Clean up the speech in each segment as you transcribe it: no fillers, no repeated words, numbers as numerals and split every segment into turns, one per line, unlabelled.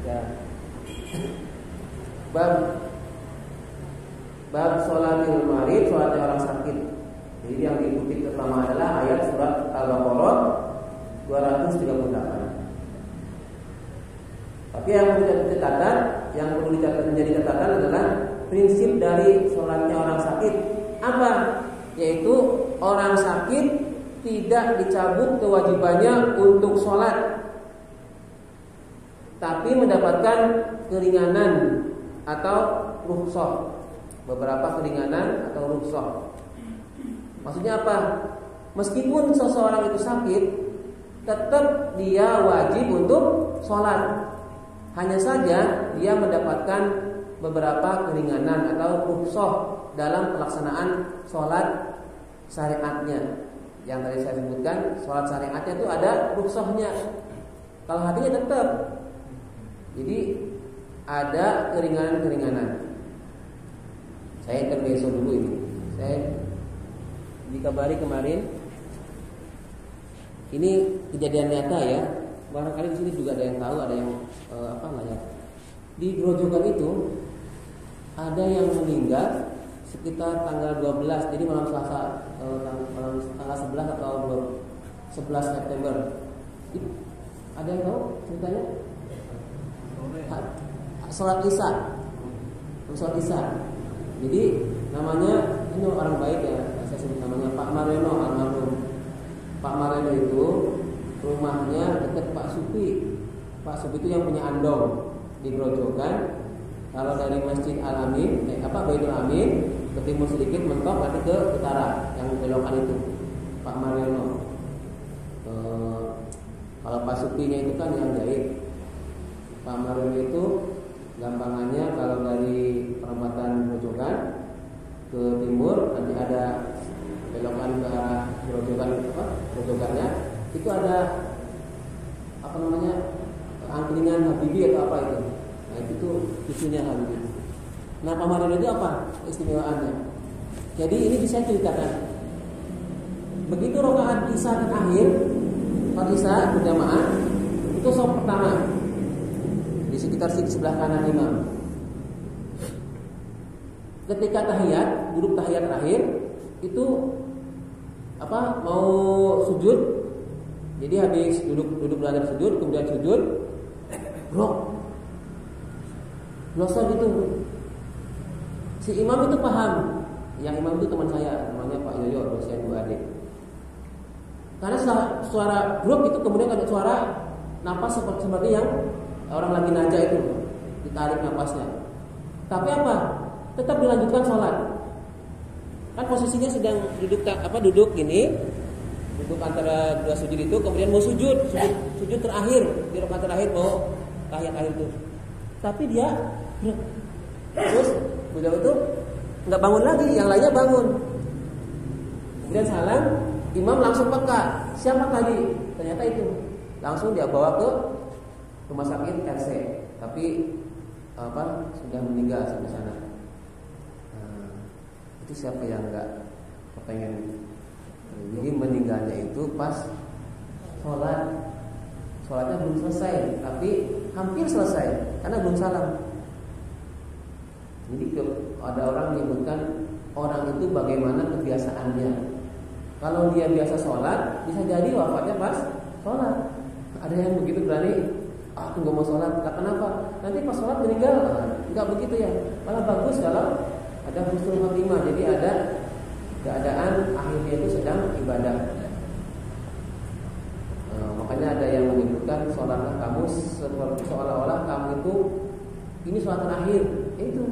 Ya. Bab sholatil marid, sholatnya orang sakit. Jadi yang diikuti pertama adalah ayat surat Al-Baqarah 238. Tapi yang perlu menjadi catatan adalah prinsip dari sholatnya orang sakit apa? Yaitu orang sakit tidak dicabut kewajibannya untuk sholat, tapi mendapatkan keringanan atau rukhsah, beberapa keringanan atau rukhsah. Maksudnya apa? Meskipun seseorang itu sakit, tetap dia wajib untuk sholat. Hanya saja dia mendapatkan beberapa keringanan atau rukhsah dalam pelaksanaan sholat syariatnya. Yang tadi saya sebutkan, sholat syariatnya itu ada rukhsahnya. Kalau hatinya tetap, jadi ada keringanan-keringanan. Saya intermezzo dulu ini. Saya dikabari kemarin, ini kejadian nyata ya. Barangkali di sini juga ada yang tahu, ada yang di Grojogan itu ada yang meninggal sekitar tanggal 12, jadi malam Selasa, malam tanggal 11 atau 11 September. Ada yang tahu ceritanya? Sholat Isya. Jadi namanya, ini orang baik ya, saya sebut namanya Pak Mareno almarhum. Pak Mareno itu rumahnya dekat Pak Supi. Pak Supi itu yang punya andong di Grojogan. Kalau dari Masjid Al-Amin, Baitul Amin ke timur sedikit mentok nanti ke utara, yang belokan itu Pak Mareno. Kalau Pak Supinya itu kan yang jahit. Pak Mareno itu gampangannya kalau dari perempatan Grojogan ke timur nanti ada belokan ke arah Grojogannya itu ada angkringan Habibie atau apa itu. Nah itu cucunya Habibie. Nah Pak Marino itu apa istimewaannya? Jadi ini bisa ceritakan. Begitu rakaat Isya terakhir, Sholat Isya berjamaah itu shaf pertama di sekitar sebelah kanan imam. Ketika tahiyat, duduk tahiyat terakhir itu mau sujud. Jadi habis duduk belajar sujud, kemudian sujud, blosor gitu. Si imam itu paham. Yang imam itu teman saya, namanya Pak Yoyo, dosen 2 adik. Karena suara brok itu kemudian ada suara napas seperti yang orang lagi najah itu, ditarik napasnya. Tapi tetap dilanjutkan sholat. Kan posisinya sedang duduk gini, duduk antara dua sujud itu, kemudian mau sujud terakhir, di rakaat terakhir mau tahiyat akhir itu. Tapi dia terus beliau itu nggak bangun lagi, yang lainnya bangun. Kemudian salam, imam langsung peka, siapa tadi? Ternyata itu. Langsung dia bawa ke rumah sakit RC, tapi sudah meninggal sampai sana. Itu siapa yang nggak kepengen? Jadi meninggalnya itu pas sholatnya belum selesai, tapi hampir selesai karena belum salam. Jadi ada orang menyebutkan orang itu bagaimana kebiasaannya. Kalau dia biasa sholat, bisa jadi wafatnya pas sholat. Ada yang begitu berani, aku nggak mau sholat. Kenapa? Nanti pas sholat meninggal. Nggak begitu ya. Malah bagus kalau ada husnul khotimah. Jadi ada keadaan akhirnya itu sedang ibadah. Makanya ada yang menyebutkan sholatlah kamu seperti seolah-olah kamu itu ini sholat terakhir. Itu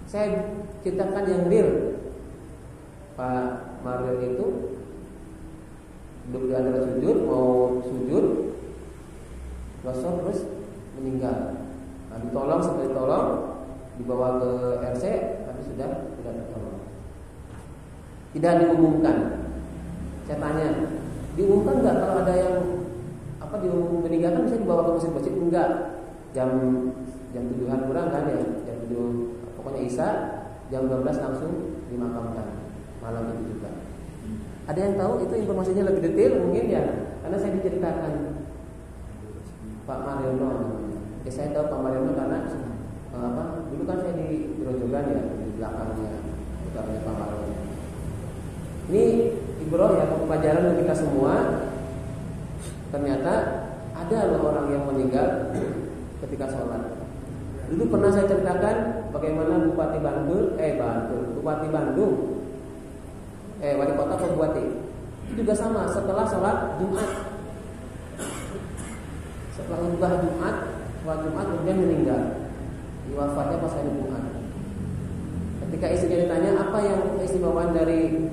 saya ceritakan yang real. Pak Mario itu duduk di antara sujud, mau sujud, gosok terus meninggal. Nah, sampai ditolong, dibawa ke RC, tapi sudah tidak tertolong. Tidak diumumkan. Saya tanya, diumumkan nggak kalau ada yang meninggalkan bisa dibawa ke masjid-masjid? Enggak. Jam 7-an kurang kan ya, jam 7 pokoknya Isya, jam 12 langsung dimakamkan. Malam itu juga. Ada yang tahu itu informasinya lebih detail mungkin ya, karena saya diceritakan Pak Mariono namanya. Saya tahu Pak Mariono karena dulu kan saya di Grojogan ya, di belakangnya Pak Mariono. Ini ibroh ya, pelajaran untuk kita semua. Ternyata ada loh orang yang meninggal ketika sholat. Dulu pernah saya ceritakan bagaimana Bupati Bandung, Wali Kota atau Bupati itu juga sama, setelah sholat Jumat, setelah khutbah Jumat, kemudian meninggal. Wafatnya pas hari Jumat. Ketika istrinya ditanya apa yang keistimewaan dari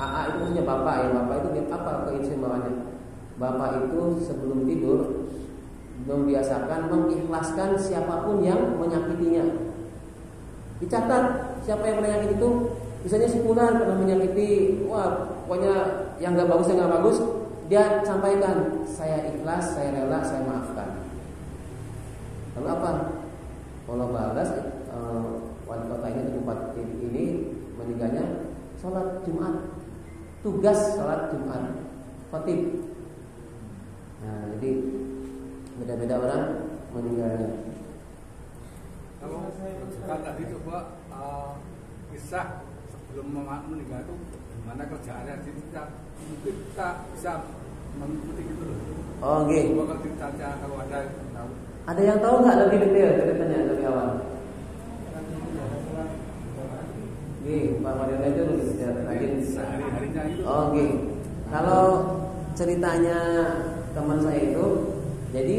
AA, itu maksudnya bapak ya, bapak itu apa keistimewaannya? Bapak itu sebelum tidur membiasakan mengikhlaskan siapapun yang menyakitinya. Dicatat siapa yang pernah menyakiti itu, misalnya si Fulan pernah menyakiti, wah pokoknya yang nggak bagus, dia sampaikan, saya ikhlas, saya rela, saya maafkan. Lalu apa? Kalau balas wali kota ini tempat ini meninggalnya sholat Jumat, tugas sholat Jumat, khatib. Nah, jadi beda-beda orang meninggalnya.
Kalau juga tadi coba kisah sebelum meninggal itu gimana kerjaannya, jadi mungkin kita bisa mengikuti gitu loh.
Oh, nggih.
Coba ditanya kalau ada yang tahu.
Ada yang tahu nggak lebih detail ceritanya dari awal? Nggih, Pak Mariono itu lebih detail lagi
sehari-harinya itu.
Oh, nggih. Kalau ceritanya teman saya itu, jadi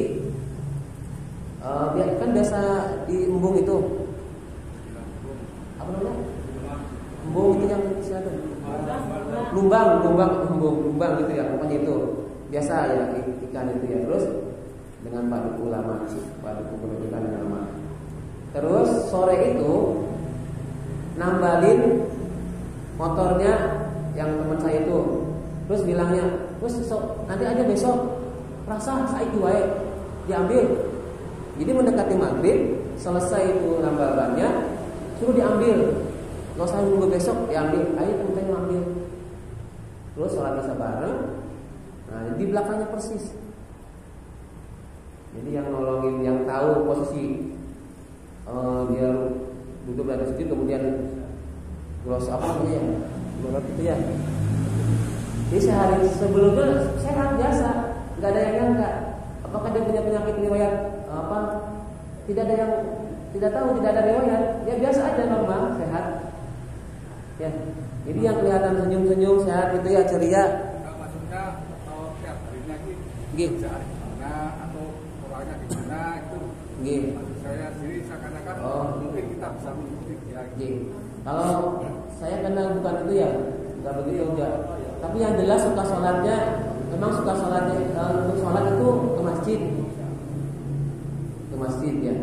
dia kan biasa di embung itu, apa namanya? Embung itu yang siapa? Lumbang gitu ya, pokoknya itu biasa ya ikan itu ya. Terus dengan Pak Duku lama, Pak Duku pendidikan yang lama. Terus sore itu nambalin motornya yang teman saya itu, terus bilangnya, terus nanti aja besok, rasa saiki wae diambil. Jadi mendekati maghrib, selesai itu nambal bannya, suruh diambil. Nggak usah nunggu besok, diambil. Ayo teman-teman ambil. Terus sholat isya bareng. Nah, di belakangnya persis. Jadi yang nolongin, yang tahu posisi dia duduk dari situ, kemudian glos apa namanya ya, glos itu ya. Jadi sehari sebelumnya sehat biasa, nggak ada yang nyangka. Apakah dia punya penyakit riwayat apa? Tidak ada yang tidak tahu, tidak ada riwayat. Dia biasa aja, normal, sehat. Ya. Jadi yang kelihatan senyum-senyum sehat itu ya ceria.
Maksudnya tiap harinya
gitu.
Kerjaan di mana atau orangnya di mana itu.
Gitu.
Maksud saya sendiri seakan-akan mungkin kita bisa mengikuti dia.
Gitu. Kalau saya kenal bukan itu ya, nggak begitu enggak. Tapi yang jelas suka sholatnya, memang suka sholatnya untuk sholat itu ke masjid. Ke masjid ya.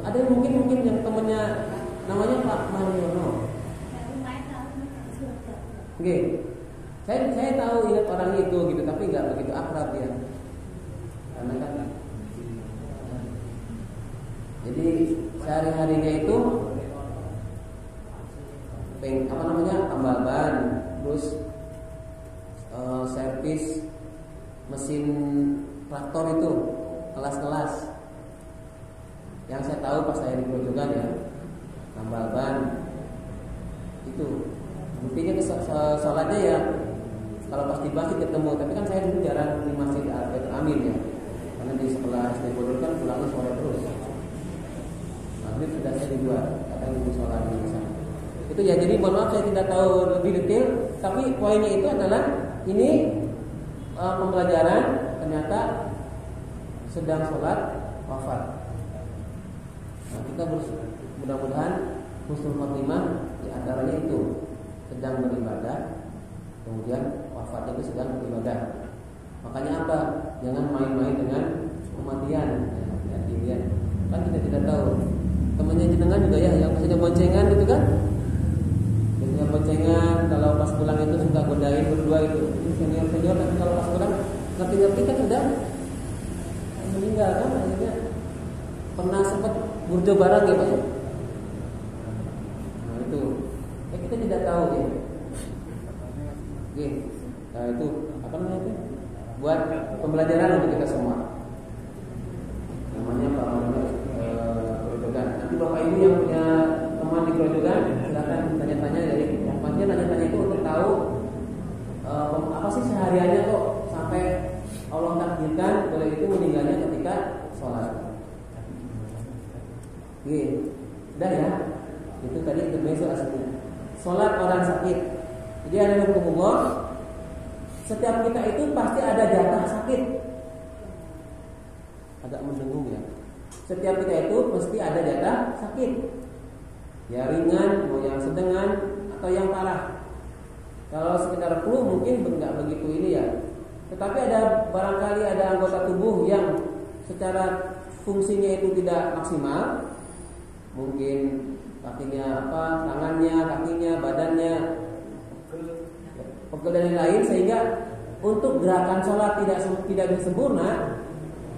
Ada yang mungkin yang temennya namanya Pak Mariono. Oke, saya tahu ingat orang itu gitu, tapi nggak begitu akrab ya. Karena kan, jadi sehari-harinya itu apa namanya, tambal ban, terus servis mesin traktor itu kelas-kelas. Yang saya tahu pas saya di Grojogan ya, tambal ban itu. Buktinya sholatnya ya, kalau pas di masjid ketemu. Tapi kan saya dulu jarang di masjid Al-Baitul Amin ya, karena di sekolah SD Bodol kan pulangnya sore terus. Maghrib sudah saya di luar, kadang di sholat di sana. Itu ya, jadi mohon maaf saya tidak tahu lebih detail. Tapi poinnya itu adalah ini pembelajaran, ternyata sedang sholat wafat. Nah, kita mudah-mudahan husnul khotimah di antaranya itu sedang beribadah, kemudian wafatnya itu sedang beribadah. Makanya apa? Jangan main-main dengan kematian. Ya, kan kita tidak tahu. Temannya jenengan juga ya, yang maksudnya boncengan gitu kan? Biasanya boncengan, kalau pas pulang itu suka godain berdua itu. Ini senior-senior, tapi kalau pas pulang ngerti-ngerti kan sudah meninggal kan, akhirnya pernah sempat burjo barang ya Pak ya. Nah itu kita tidak tahu ya. Oke, nah itu apa namanya itu? Buat pembelajaran untuk kita semua. Udah ya. Itu tadi intermezzo aslinya. Salat orang sakit. Jadi ada hukumullah, setiap kita itu pasti ada jatah sakit. Agak mendengung ya. Setiap kita itu pasti ada jatah sakit. Ya ringan, mau yang sedengan atau yang parah. Kalau sekedar flu mungkin enggak begitu ini ya. Tetapi ada barangkali ada anggota tubuh yang secara fungsinya itu tidak maksimal. Mungkin kakinya tangannya, kakinya, badannya pegel dan lain, sehingga untuk gerakan sholat tidak sempurna,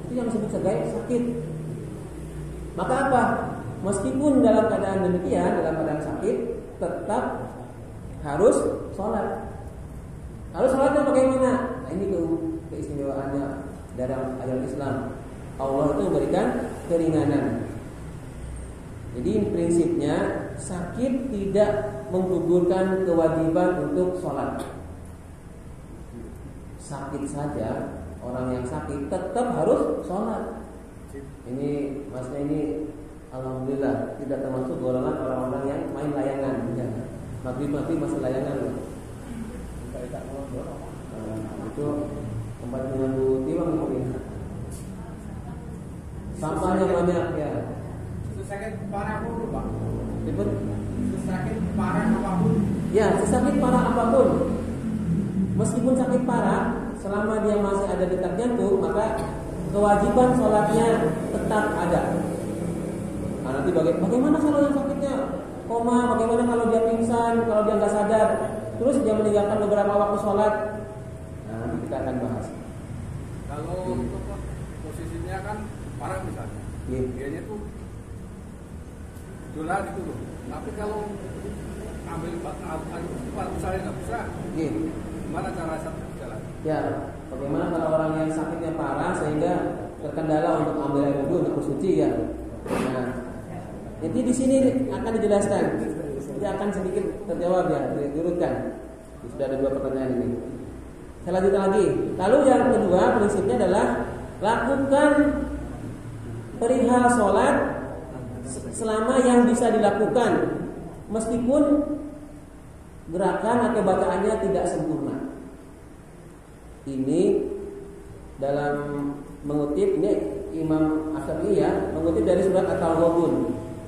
itu yang disebut sebagai sakit. Maka apa? Meskipun dalam keadaan demikian, dalam keadaan sakit, tetap harus sholat. Lalu sholatnya bagaimana? Nah, ini keistimewaannya dalam agama Islam. Allah itu memberikan keringanan. Jadi prinsipnya sakit tidak menggugurkan kewajiban untuk sholat. Sakit saja, orang yang sakit tetap harus sholat. Ini maksudnya ini alhamdulillah tidak termasuk golongan orang-orang yang main layangan. Ya. Maghrib masih layangan. Itu tempat menunggu tiwang mungkin. Sampahnya banyak ya.
Sesakit parah apapun, Pak.
Ribet?
Sesakit parah apapun.
Ya, sesakit parah apapun. Meskipun sakit parah, selama dia masih ada detak jantung, maka kewajiban sholatnya tetap ada. Nah, nanti bagaimana kalau yang sakitnya koma, bagaimana kalau dia pingsan, kalau dia nggak sadar, terus dia meninggalkan beberapa waktu sholat. Nah, nanti kita akan bahas.
Kalau untuk posisinya kan parah misalnya, dianya tuh dolar gitu loh. Tapi kalau ambil misalnya nggak bisa, gimana cara jalan?
Ya, bagaimana kalau orang yang sakitnya parah sehingga terkendala untuk ambil air wudhu untuk bersuci ya. Nah, jadi di sini akan dijelaskan. Dia akan sedikit terjawab ya, diurutkan. Sudah ada 2 pertanyaan ini. Saya lanjutkan lagi. Lalu yang kedua prinsipnya adalah lakukan perihal sholat selama yang bisa dilakukan, meskipun gerakan atau bacaannya tidak sempurna. Ini dalam mengutip, ini Imam Asy-Syafi'i ya, mengutip dari surat At-Taghabun.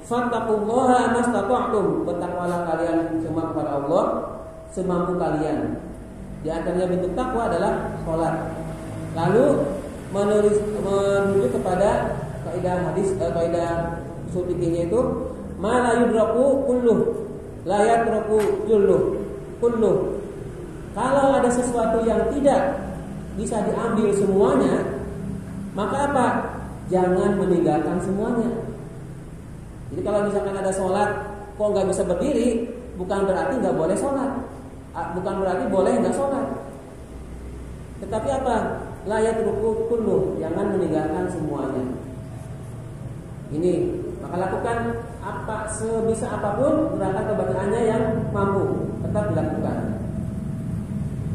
Fattaqullaha mastata'tum, bertakwalah kalian semua kepada Allah semampu kalian. Di antaranya bentuk takwa adalah sholat. Lalu menuju kepada kaidah hadis, kaidah usul fikihnya itu ma la yudraku kulluh la yatraku kulluh. Kalau ada sesuatu yang tidak bisa diambil semuanya, maka apa? Jangan meninggalkan semuanya. Jadi kalau misalkan ada sholat kok nggak bisa berdiri, bukan berarti nggak boleh sholat, bukan berarti boleh nggak sholat. Tetapi apa? La yatraku kulluh, jangan meninggalkan semuanya. Ini maka lakukan apa sebisa apapun gerakan kebacaannya yang mampu, tetap dilakukan.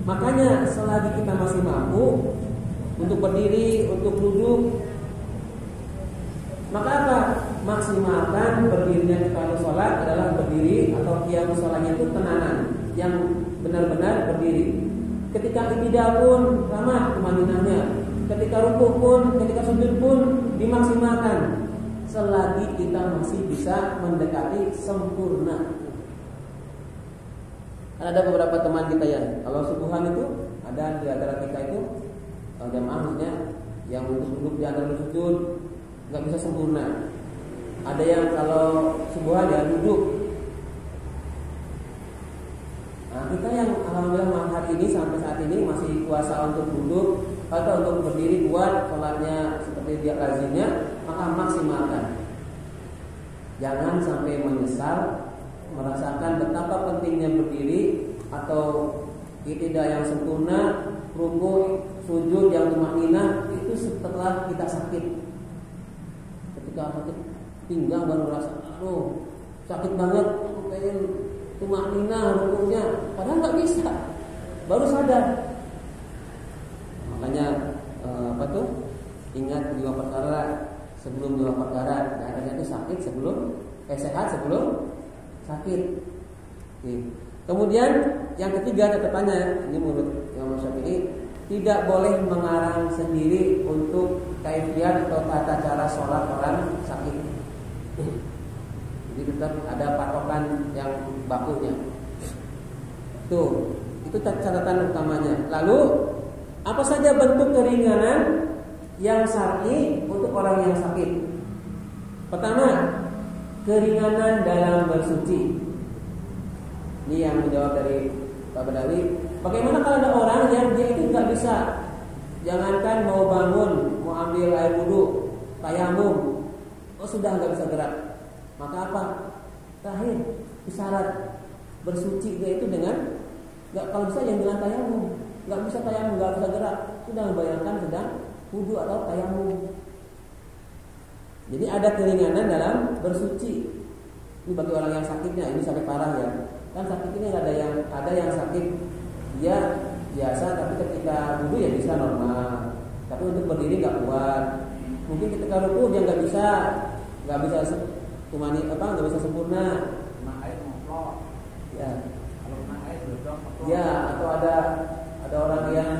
Makanya selagi kita masih mampu untuk berdiri, untuk duduk, maka apa? Maksimalkan berdirinya kita sholat adalah berdiri atau qiyam sholatnya itu tenanan yang benar-benar berdiri. Ketika iktidal pun sama tumaninahnya, ketika rukuk pun, ketika sujud pun dimaksimalkan. Selagi kita masih bisa mendekati sempurna. Kan ada beberapa teman kita ya, kalau subuhan itu ada di antara kita itu jamaah maksudnya yang untuk duduk di antara sujud nggak bisa sempurna. Ada yang kalau subuhan ya duduk. Nah, kita yang alhamdulillah malam hari ini sampai saat ini masih kuasa untuk duduk atau untuk berdiri kuat sholatnya seperti dia lazimnya, maka maksimalkan. Jangan sampai menyesal, merasakan betapa pentingnya berdiri atau iktidal yang sempurna, rukuk, sujud yang tumaninah itu setelah kita sakit. Ketika sakit pinggang baru merasa, aduh sakit banget, aku pengen tumaninah rukuknya, padahal nggak bisa, baru sadar. Makanya ingat 2 perkara sebelum 2 perkara. Adanya itu sakit sebelum sehat sebelum sakit. Kemudian yang ketiga catatannya, ini menurut Imam Syafi'i, tidak boleh mengarang sendiri untuk kaifiat atau tata cara sholat orang sakit. Jadi tetap ada patokan yang bakunya. Itu catatan utamanya. Lalu apa saja bentuk keringanan yang syar'i untuk orang yang sakit? Pertama, keringanan dalam bersuci. Ini yang menjawab dari Pak Badawi. Bagaimana kalau ada orang yang dia itu nggak bisa, jangankan mau bangun, mau ambil air wudhu, tayamum, sudah nggak bisa gerak. Maka apa? Terakhir, isyarat bersuci dia itu dengan kalau bisa yang dengan tayamum. Nggak bisa tayamum, nggak bisa gerak, sudah membayangkan sedang wudhu atau tayamum. Jadi ada keringanan dalam bersuci. Ini bagi orang yang sakitnya, ini sakit parah ya. Kan sakit ini ada yang sakit dia biasa, tapi ketika wudhu ya bisa normal. Tapi untuk berdiri nggak kuat. Mungkin ketika ruku dia nggak bisa nggak bisa sempurna. Ya. Ya, atau ada orang yang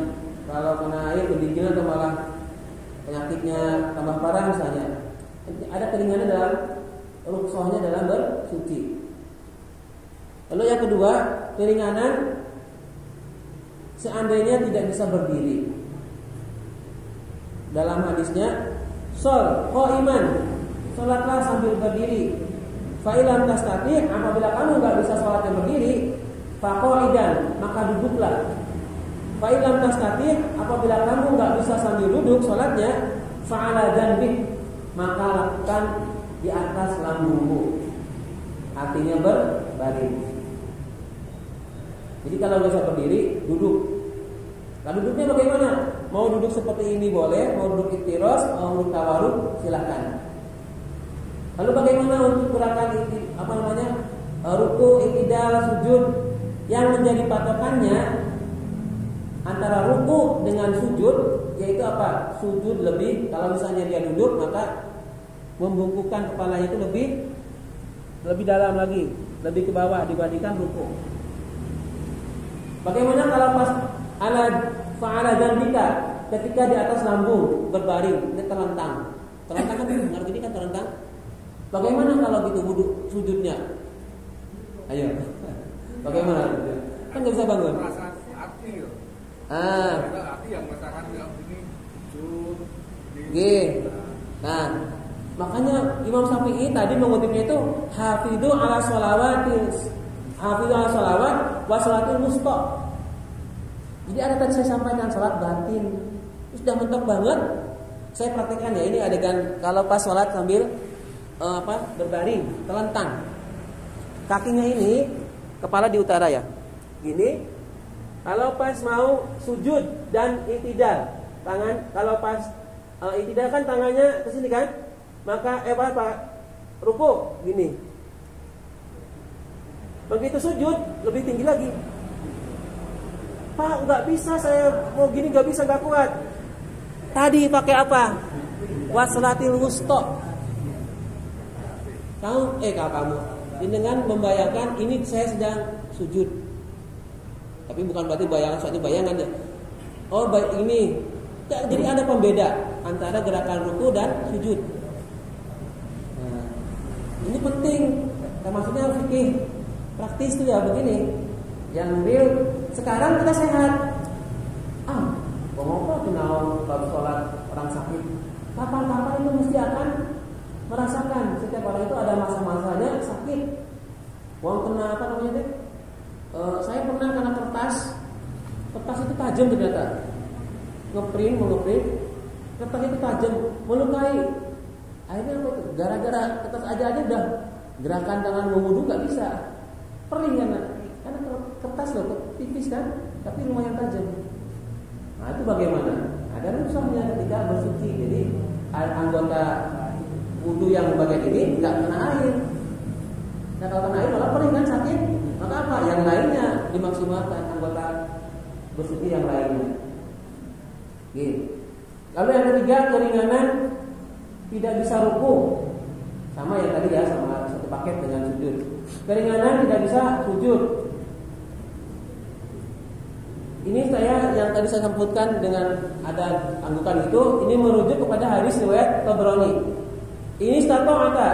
kalau kena air kedinginan atau malah penyakitnya tambah parah misalnya. Ada keringanan dalam rukhsahnya dalam bersuci. Lalu yang kedua, keringanan seandainya tidak bisa berdiri. Dalam hadisnya, shol qaiman, salatlah sambil berdiri. Fa ilam tastati, apabila kamu enggak bisa salat yang berdiri, fa qaidan, maka duduklah. Fa ilam tastati, apabila kamu enggak bisa sambil duduk salatnya, fa ala janbik, maka lakukan di atas lambungmu. Artinya berbaring. Jadi kalau nggak bisa berdiri, duduk. Nah duduknya bagaimana? Mau duduk seperti ini boleh, mau duduk iftiros, mau duduk tawarruk, silakan. Lalu bagaimana untuk gerakan ruku, i'tidal, sujud? Yang menjadi patokannya antara ruku dengan sujud, yaitu apa? Sujud lebih, kalau misalnya dia duduk maka membungkukkan kepalanya itu lebih dalam lagi, lebih ke bawah dibandingkan ruku. Bagaimana kalau pas fa'ala jambika, ketika di atas lambung berbaring, ini terlentang. Terlentang kan ngerti ini kan terlentang. Bagaimana kalau gitu wudhu sujudnya? Ayo. Bagaimana? Kan nggak bisa bangun.
Hati yang merasakan ini
sujud. Nah, makanya Imam Syafi'i tadi mengutipnya itu hafidhu ala sholawat wa sholatil wusta. Jadi ada tadi saya sampaikan sholat batin, sudah mentok banget. Saya praktekkan ya, ini adegan kalau pas sholat sambil berbaring, telentang. Kakinya ini, kepala di utara ya. Gini. Kalau pas mau sujud dan i'tidal, tangan kalau pas i'tidal kan tangannya ke sini kan? Maka ruku gini. Begitu sujud lebih tinggi lagi. Pak, nggak bisa, saya mau gini nggak bisa, nggak kuat. Tadi pakai apa? Waslatil wusta. Kamu dengan membayangkan ini saya sedang sujud. Tapi bukan berarti bayangan, soalnya bayangan ya. Oh, baik ini. Ya, jadi ada pembeda antara gerakan ruku dan sujud. Nah, ini penting. Maksudnya fikih praktis tuh ya begini. Yang real sekarang kita sehat. Ngomong kenal kalau sholat orang sakit. Kapan-kapan itu mesti akan merasakan. Setiap orang itu ada masa-masanya sakit. Kena apa namanya deh? Saya pernah kena kertas itu tajam ternyata. Ngeprint, kertas itu tajam, melukai. Akhirnya apa itu? Gara-gara kertas aja udah gerakan tangan mewudu nggak bisa. Perih karena kertas loh, tipis kan, tapi lumayan tajam. Nah itu bagaimana? Ada rukhsahnya ketika bersuci. Jadi anggota wudu yang bagian ini nggak kena air. Nah kalau kena air malah perih kan, sakit. Maka apa? Yang lainnya dimaksimalkan, anggota bersuci yang lainnya. Gitu. Lalu yang ketiga, keringanan tidak bisa ruku. Sama yang tadi ya, sama satu sepaket dengan sujud. Keringanan tidak bisa sujud. Ini saya yang tadi saya sebutkan dengan ada anggukan itu, ini merujuk kepada hadis riwayat Tabrani. Ini stata'ata,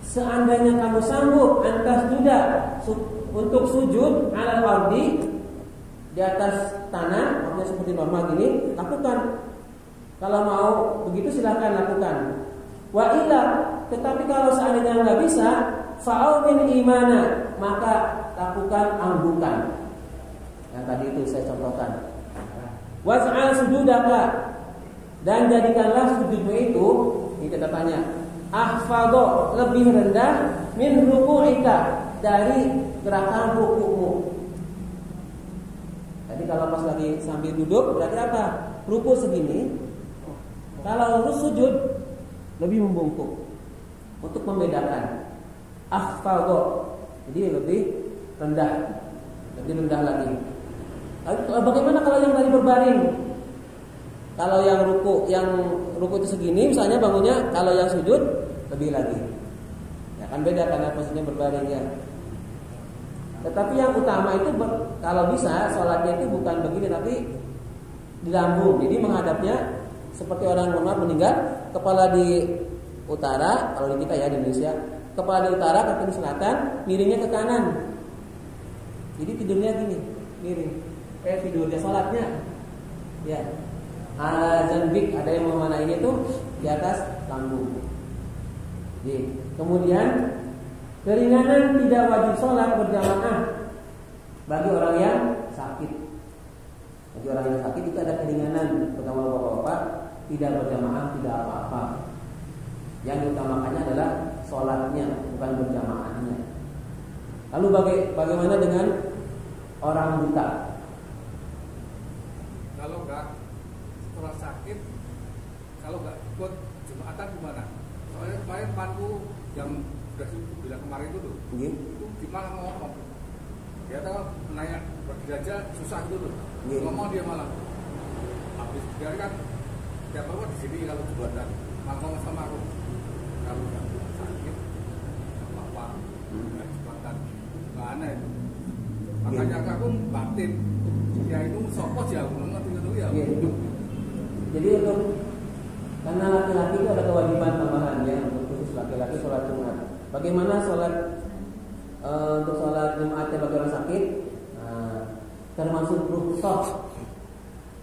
seandainya kamu sanggup antas sudah untuk sujud ala ardi, di atas tanah, maksudnya seperti normal gini, lakukan. Kalau mau begitu silahkan lakukan. Wa illa, tetapi kalau seandainya nggak bisa, fa'au min imana, maka lakukan anggukan. Yang tadi itu saya contohkan. Was'al sujudaka, dan jadikanlah sujudmu itu, ini kita tanya, ahfadho, lebih rendah min ruku'ika, dari gerakan ruku'mu. Jadi kalau pas lagi sambil duduk berarti apa? Ruku segini. Kalau sujud lebih membungkuk. Untuk membedakan ahfadho, jadi lebih rendah. Lebih rendah lagi. Bagaimana kalau yang tadi berbaring? Kalau yang ruku itu segini, misalnya bangunnya, kalau yang sujud lebih lagi. Ya kan beda karena posisinya berbaringnya. Tetapi yang utama itu kalau bisa sholatnya itu bukan begini tapi di lambung. Jadi menghadapnya seperti orang meninggal, kepala di utara, kalau di kita ya di Indonesia, kepala di utara, kaki di selatan, miringnya ke kanan. Jadi tidurnya gini, miring. Tidurnya sholatnya, ya. Zanbik, ada yang memanai ini tuh di atas lambung. Jadi, kemudian keringanan tidak wajib sholat berjamaah bagi orang yang sakit. Bagi orang yang sakit itu ada keringanan, terutama bapak-bapak, tidak berjamaah, tidak apa-apa. Yang diutamakannya adalah sholatnya, bukan berjamaahnya. Lalu bagaimana dengan orang buta?
Kalau enggak setelah sakit, kalau enggak ikut jumatan gimana? Soalnya kemarin temanku yang sudah bilang kemarin itu tuh, itu gimana ngomong? Dia tahu menanya berdiri aja susah gitu tuh. Ngomong dia malah habis dia kan tiap apa di sini kalau jumatan malah ngomong sama aku, kalau enggak sakit apa-apa enggak jumatan, mana itu? Makanya aku batin ya itu sopos ya, ngerti-ngerti ya.
Jadi untuk karena laki-laki itu ada kewajiban tambahan ya, untuk khusus laki-laki sholat Jumat. Bagaimana sholat untuk sholat Jumatnya bagi orang sakit? Termasuk rukhsah.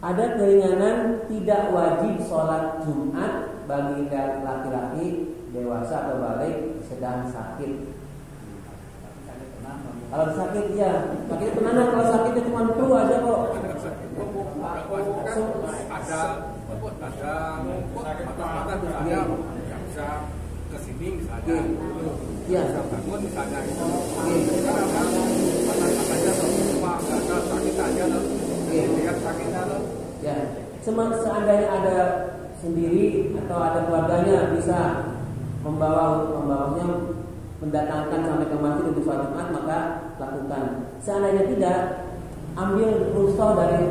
Ada keringanan tidak wajib sholat Jumat bagi laki-laki dewasa atau balik sedang sakit. Kalau sakit ya, sakit penana. Kalau sakitnya cuma flu aja kok. Ada misalnya yang bisa kesini misalnya, bisa bangun misalnya itu. Sekarang aja semua nggak ada sakit aja loh, lihat sakitnya loh. Ya, seandainya ada sendiri atau ada keluarganya bisa membawanya mendatangkan sampai ke masjid untuk sholat Jumat, maka lakukan. Seandainya tidak, ambil rukhsah dari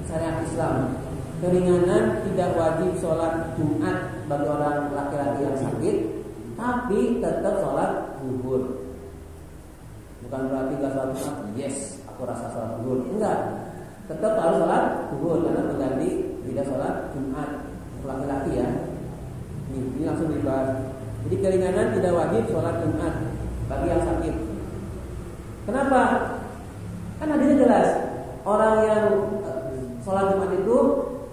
syariat Islam. Keringanan tidak wajib sholat Jumat bagi orang laki-laki yang sakit, tapi tetap sholat zuhur. Bukan berarti gak sholat Jumat, yes, aku rasa sholat zuhur. Enggak, tetap harus sholat zuhur karena berganti tidak sholat Jumat laki-laki ya. Ini langsung dibahas. Jadi keringanan tidak wajib sholat Jumat bagi yang sakit. Kenapa? Kan hadisnya jelas. Orang yang sholat Jumat itu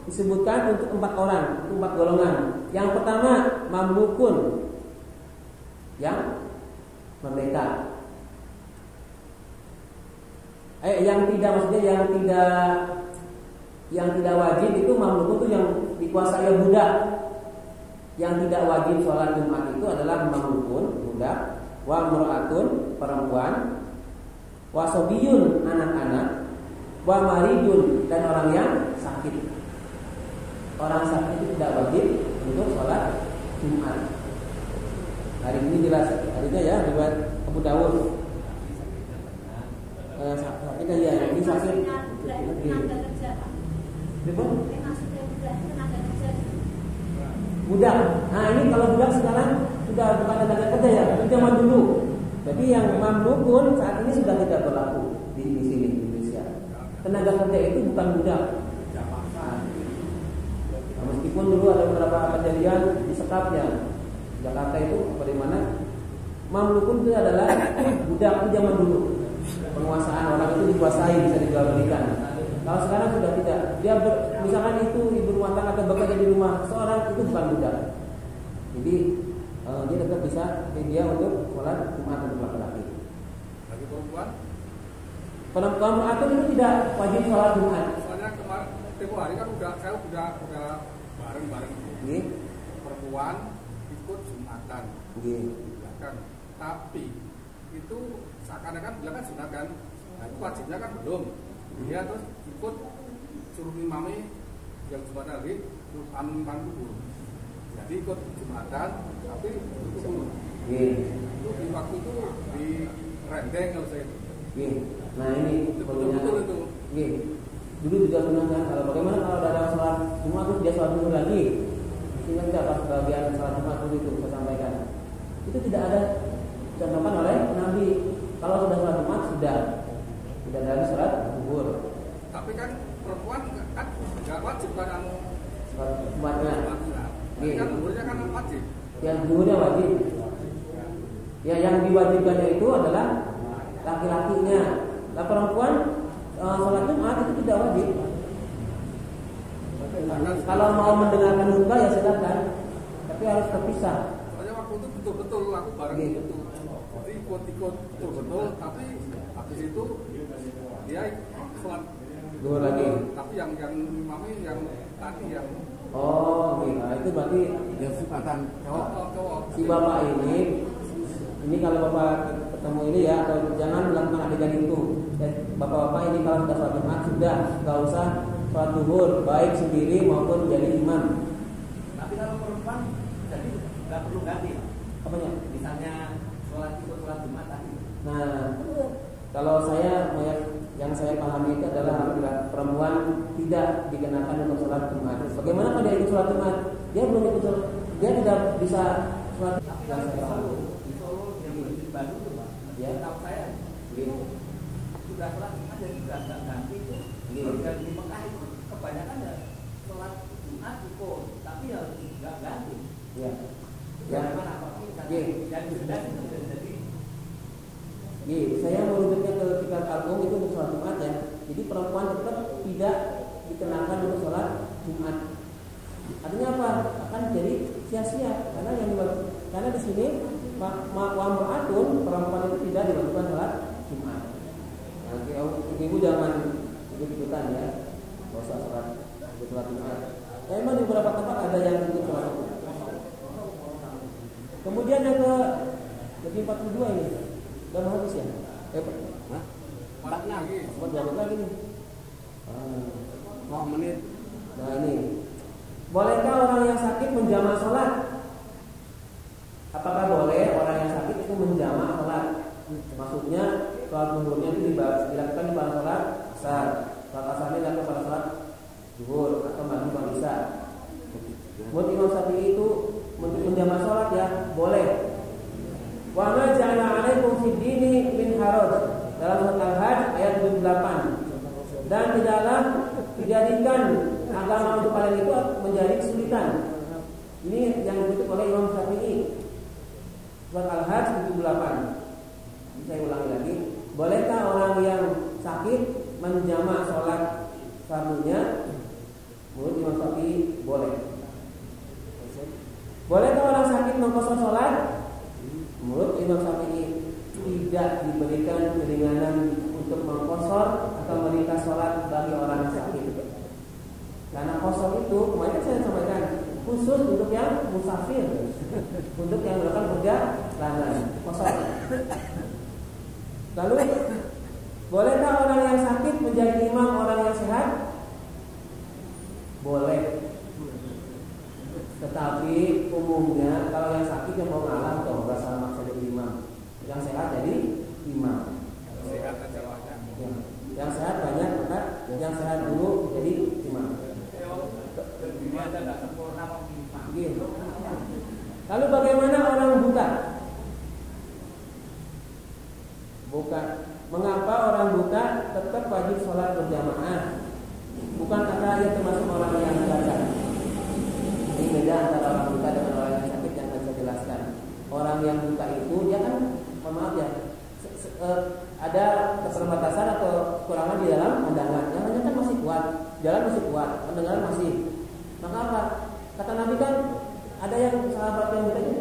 disebutkan untuk 4 orang, untuk 4 golongan. Yang pertama mamlukun, yang merdeka. Yang tidak, maksudnya yang tidak wajib itu mamlukun itu yang dikuasai budak. Yang tidak wajib sholat Jumat itu adalah mamlukun, budak, wa mur'atun, perempuan, wa sobiyun, anak-anak, wa maridun, dan orang yang sakit. Orang sakit itu tidak wajib untuk sholat Jumat. Hari ini jelas, harinya ya riwayat Abu Dawud. Sakitnya ya, ini sakit. Budak. Nah ini kalau budak sekarang sudah bukan tenaga kerja ya, itu zaman dulu. Jadi yang mamluk pun saat ini sudah tidak berlaku di sini di Indonesia. Tenaga kerja itu bukan budak. Nah, meskipun dulu ada beberapa kejadian di sekapnya Jakarta itu, bagaimana mamluk pun itu adalah budak itu zaman dulu. Penguasaan orang itu dikuasai, bisa dijual-belikan. Kalau sekarang sudah tidak. Dia misalkan itu ibu rumah tangga atau bekerja di rumah seorang, itu bukan budak. Jadi dia tetap bisa dia untuk sholat Jumat untuk laki-laki.
Bagi perempuan?
Perempuan itu tidak wajib sholat Jumat.
Soalnya kemarin tempo hari kan saya udah bareng-bareng. Perempuan ikut Jumatan. Kan. Tapi itu seakan-akan bilang kan sunat kan. Nah itu wajibnya kan belum. Dia terus ikut suruh imami yang Jumatan lagi panutan kubur. Jadi ikut Jumatan tapi itu dulu. Itu di waktu itu di rendeng kalau saya itu.
Nah ini
betul itu.
Dulu juga pernah kan, kalau bagaimana kalau ada sholat Jumat itu dia sholat dulu lagi. Ingat nggak pas bagian sholat Jumat dulu itu saya sampaikan. Itu tidak ada contohkan oleh Nabi. Kalau sudah sholat Jumat sudah ada sholat zuhur.
Tapi kan perempuan kan nggak wajib kan
sholat Jumatnya.
Kan zuhurnya kan wajib.
Yang zuhurnya wajib. Ya yang diwajibkannya itu adalah laki-lakinya. Nah perempuan sholat Jumat itu tidak wajib. Kalau mau mendengarkan khutbah ya silakan, tapi harus terpisah.
Soalnya waktu itu betul-betul aku bareng itu. Jadi ikut betul-betul, tapi habis itu dia sholat
zuhur lagi.
Tapi yang mami yang tadi yang
nah itu berarti
yang sifatan cowok.
Si bapak ini kalau bapak ketemu ini ya, atau jangan melakukan adegan itu. Bapak-bapak ini kalau sudah sholat Jumat sudah nggak usah sholat zuhur, baik sendiri maupun jadi imam.
Tapi kalau perempuan jadi nggak perlu ganti.
Apanya?
Misalnya sholat Jumat tadi.
Nah, kalau yang saya pahami itu adalah perempuan tidak dikenakan untuk sholat Jumat. Bagaimana kalau dia ikut sholat Jumat? Dia belum ikut sholat, dia tidak bisa sholat. Yang saya pahami.
Bandung tuh Pak, ya tahu saya, sudah sholat Jumat jadi sudah nggak ganti itu, dan di Mekah itu kebanyakan ya sholat Jumat ikut, tapi ya nggak ganti.
Ya.
Bagaimana Pak? Dan sudah itu jadi.
Saya merujuknya ke kitab Al-Um itu untuk sholat Jumat ya. Jadi perempuan tetap tidak dikenakan untuk sholat Jumat. Artinya apa? Akan jadi sia-sia karena di sini wa'amra'atun perempuan itu tidak diwajibkan sholat Jumat. Nanti ibu jangan ikut-ikutan ya, nggak usah sholat Jumat. Memang di beberapa tempat ada yang ikut sholat Jumat. Kemudian yang ke 42 ini, udah mau habis ya?
Empat lagi.
Buat 2 menit lagi nih.
2 menit.
Nah ini, bolehkah orang yang sakit menjamak sholat? Apakah boleh orang yang sakit itu menjamak sholat? Maksudnya sholat zuhurnya itu dilakukan di pada sholat asar, sholat asarnya dilakukan pada sholat zuhur atau maghrib atau isya. Menurut Imam Syafi'i itu menjamak sholat ya boleh. Wa ma ja'ala 'alaikum fid dini min haraj, dalam surat Al-Hajj ayat 78. Dan tidaklah dijadikan agama untuk kalian itu menjadi kesulitan. Ini yang dikutip oleh Imam Syafi'i. Surat Al-Hajj 78. Saya ulangi lagi. Bolehkah orang yang sakit menjamak sholat fardunya? Menurut Imam Syafi'i boleh. Bolehkah orang sakit mengqashar sholat? Menurut Imam Syafi'i tidak diberikan keringanan untuk mengqashar atau meringkas sholat bagi orang sakit. Karena qashar itu kemarin saya sampaikan khusus untuk yang musafir, untuk yang melakukan perjalanan qashar. Lalu bolehkah orang yang sakit menjadi imam orang yang sehat? Boleh. Tetapi umumnya kalau yang sakit yang mau ngalah atau nggak salah maksa jadi imam, yang sehat jadi imam.
Sehat aja banyak.
Yang sehat banyak, maka yang sehat dulu jadi imam.
Dunia ada nggak sempurna mau imam.
Lalu bagaimana orang buta? Mengapa orang buta tetap wajib sholat berjamaah? Bukankah dia termasuk orang yang cacat? Ini beda antara orang buta dengan orang yang sakit yang akan saya jelaskan. Orang yang buta itu dia kan, maaf ya, ada keterbatasan atau kekurangan di dalam pandangan. Yang lainnya kan masih kuat, jalan masih kuat, pendengaran masih. Maka apa? Kata Nabi kan, ada yang sahabat yang bertanya,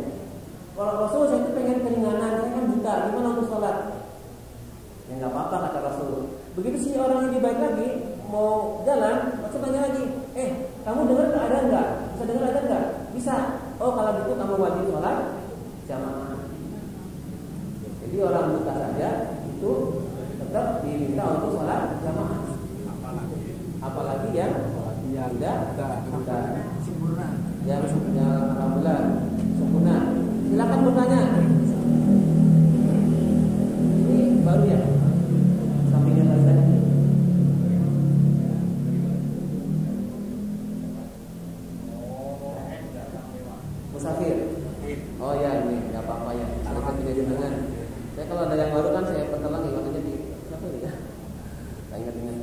kalau Rasul saya itu pengen keringanan, saya kan buta, gimana untuk sholat? Ya nggak apa-apa kata Rasul. Begitu si orang ini baik lagi mau jalan, Rasul tanya lagi, kamu dengar ada enggak? Bisa dengar ada enggak? Bisa. Oh kalau gitu kamu wajib sholat jamaah. Jadi orang buta saja itu tetap diminta untuk sholat jamaah. Apalagi yang tidak buta.
Sempurna.
Yang alhamdulillah sempurna. Silakan bertanya. Ini baru ya? Sampingnya tadi. Musafir. Oh ya ini nggak apa-apa ya. Saya tidak dengar. Saya kalau ada yang baru kan saya pertelangi makanya di siapa ini ya? Saya ingat.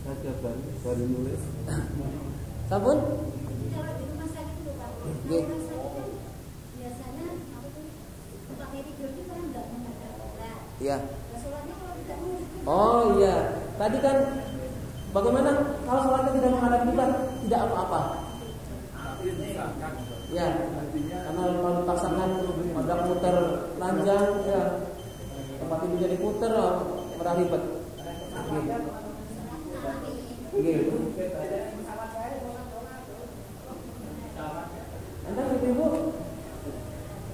Saya baru nulis.
Sabun?
Kalau di rumah sakit itu Pak,
Nggih.
rumah sakit kan biasanya apa tuh pakai tidur itu kan nggak menghadap sholat.
Iya.
Nah, sholatnya kalau tidak menghadap
Oh iya. Tadi kan bagaimana kalau sholatnya tidak menghadap kiblat tidak apa-apa. Ya, karena kalau dipaksakan pada putar lanjang, ya tempat itu jadi putar, merah ribet. Gitu. Anda ibu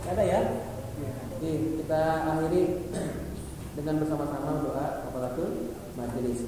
ada ya? Oke, kita akhiri dengan bersama-sama doa kafaratul majelis.